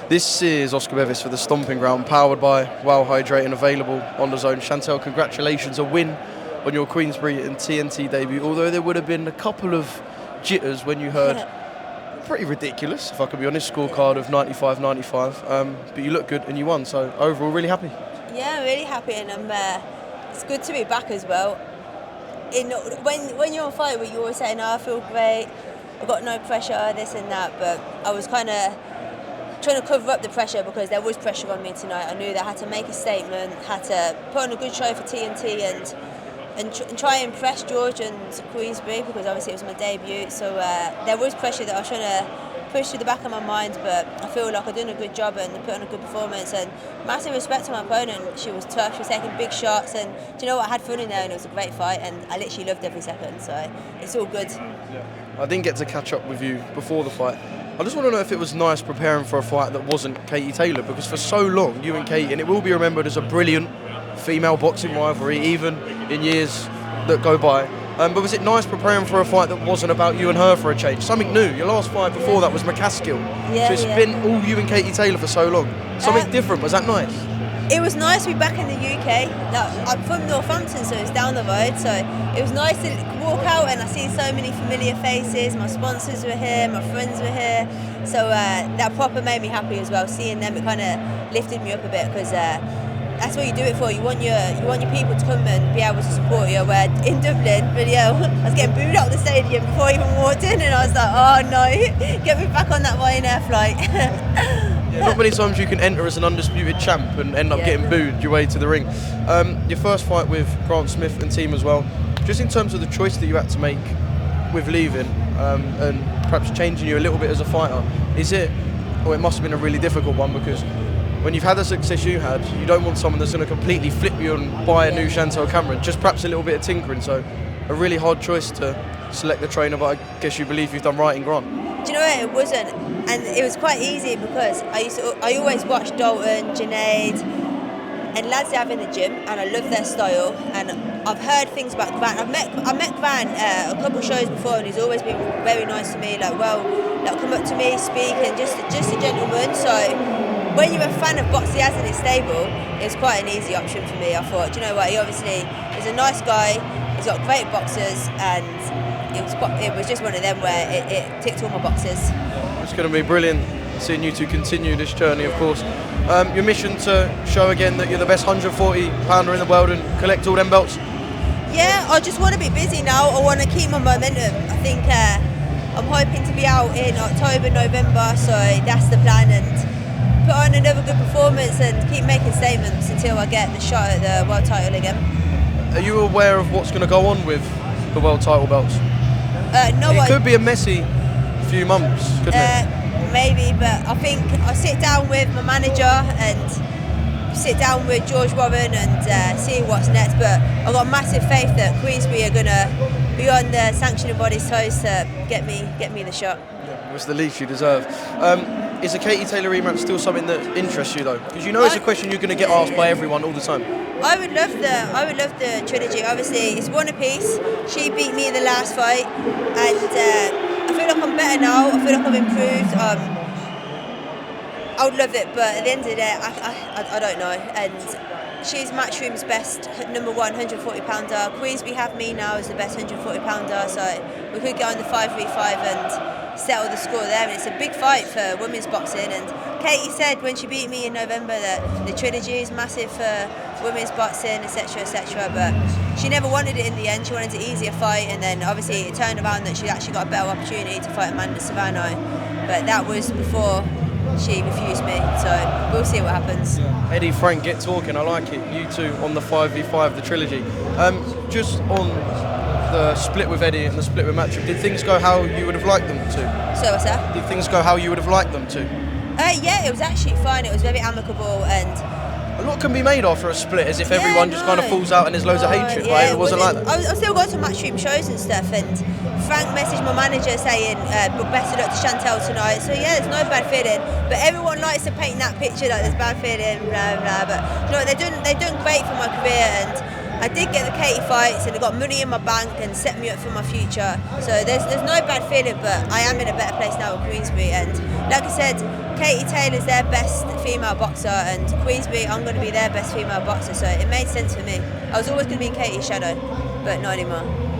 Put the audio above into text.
This is Oscar Bevis for the Stomping Ground, powered by Wow Hydrate and available on DAZN. Chantelle, congratulations, a win on your Queensberry and TNT debut, although there would have been a couple of jitters when you heard pretty ridiculous, if I can be honest, scorecard of 95-95, but you look good and you won, so overall really happy. Yeah, I'm really happy, and it's good to be back as well. When you're on fight, you always say, no, I feel great, I've got no pressure, this and that, but I was kind of trying to cover up the pressure because there was pressure on me tonight. I knew that I had to make a statement, had to put on a good show for TNT and try and impress George and Queensberry, because obviously it was my debut, so there was pressure that I was trying to push to the back of my mind, but I feel like I've done a good job and put on a good performance, and massive respect to my opponent. She was tough, she was taking big shots, and do you know what, I had fun in there and it was a great fight, and I literally loved every second, so it's all good. I didn't get to catch up with you before the fight. I just want to know if it was nice preparing for a fight that wasn't Katie Taylor, because for so long, you and Katie, and it will be remembered as a brilliant female boxing rivalry, even in years that go by. But was it nice preparing for a fight that wasn't about you and her for a change? Something new. Your last fight before that was McCaskill. So it's been all you and Katie Taylor for so long. Something different. Was that nice? It was nice to be back in the UK. I'm from Northampton, so it's down the road. So it was nice to walk out and I see so many familiar faces. My sponsors were here, my friends were here. So that proper made me happy as well. Seeing them, it kind of lifted me up a bit, because that's what you do it for. You want your people to come and be able to support you. Where in Dublin, I was getting booed out of the stadium before I even walked in, and I was like, oh no, get me back on that Ryanair flight. Not many times you can enter as an undisputed champ and end up getting booed your way to the ring. Your first fight with Grant Smith and team as well, just in terms of the choice that you had to make with leaving and perhaps changing you a little bit as a fighter, it must have been a really difficult one, because when you've had the success you had, you don't want someone that's going to completely flip you and buy a new Chantelle Cameron, just perhaps a little bit of tinkering. So a really hard choice to select the trainer, but I guess you believe you've done right in Grant. Do you know what, it wasn't, and it was quite easy, because I always watched Dalton, Junaid, and lads they have in the gym, and I love their style, and I've heard things about Grant. I met Grant a couple of shows before, and he's always been very nice to me, like come up to me, speak, and just a gentleman. So when you're a fan of box he has in his stable, it's quite an easy option for me. I thought, do you know what, he obviously is a nice guy, he's got great boxers, and it was just one of them where it ticked all my boxes. It's going to be brilliant seeing you two continue this journey, of course. Your mission to show again that you're the best 140 pounder in the world and collect all them belts? Yeah, I just want to be busy now. I want to keep my momentum. I think I'm hoping to be out in October, November, so that's the plan, and put on another good performance and keep making statements until I get the shot at the world title again. Are you aware of what's going to go on with the world title belts? No, it could be a messy few months, couldn't it? Maybe, but I think I'll sit down with my manager and sit down with George Warren and see what's next. But I've got massive faith that Queensberry are going to be on the sanctioning body's toes to get me the shot. Yeah, it's the least you deserve. Is a Katie Taylor rematch still something that interests you though? Because you know it's a question you're going to get asked by everyone all the time. I would love the trilogy. Obviously, it's one apiece. She beat me in the last fight, and I feel like I'm better now. I feel like I've improved. I would love it, but at the end of the day, I don't know. And she's Matchroom's best #1 140 pounder. Queensberry have me now as the best 140 pounder, so we could go on the 5v5 and settle the score there. And it's a big fight for women's boxing. And Katie said when she beat me in November that the trilogy is massive for women's boxing, etc., etc. But she never wanted it in the end. She wanted an easier fight, and then obviously it turned around that she actually got a better opportunity to fight Amanda Serrano. But that was before she refused me, so we'll see what happens. Eddie, Frank, get talking. I like it. You two on the 5v5, the trilogy. Just on the split with Eddie and the split with Matchroom, did things go how you would have liked them to? So what's that? Did things go how you would have liked them to? Yeah, it was actually fine. It was very amicable, and a lot can be made after a split, as if everyone just kind of falls out and there's loads of hatred, but it wasn't like that. I still go to Matchroom shows and stuff, and Frank messaged my manager saying, better luck to Chantelle tonight. So yeah, there's no bad feeling, but everyone likes to paint that picture that there's bad feeling, blah blah. But you know, they're doing great for my career, and I did get the Katie fights, and I got money in my bank and set me up for my future. So there's no bad feeling, but I am in a better place now with Queensberry, and like I said, Katie Taylor's their best female boxer, and Queensberry, I'm going to be their best female boxer, so it made sense for me. I was always going to be in Katie's shadow, but not anymore.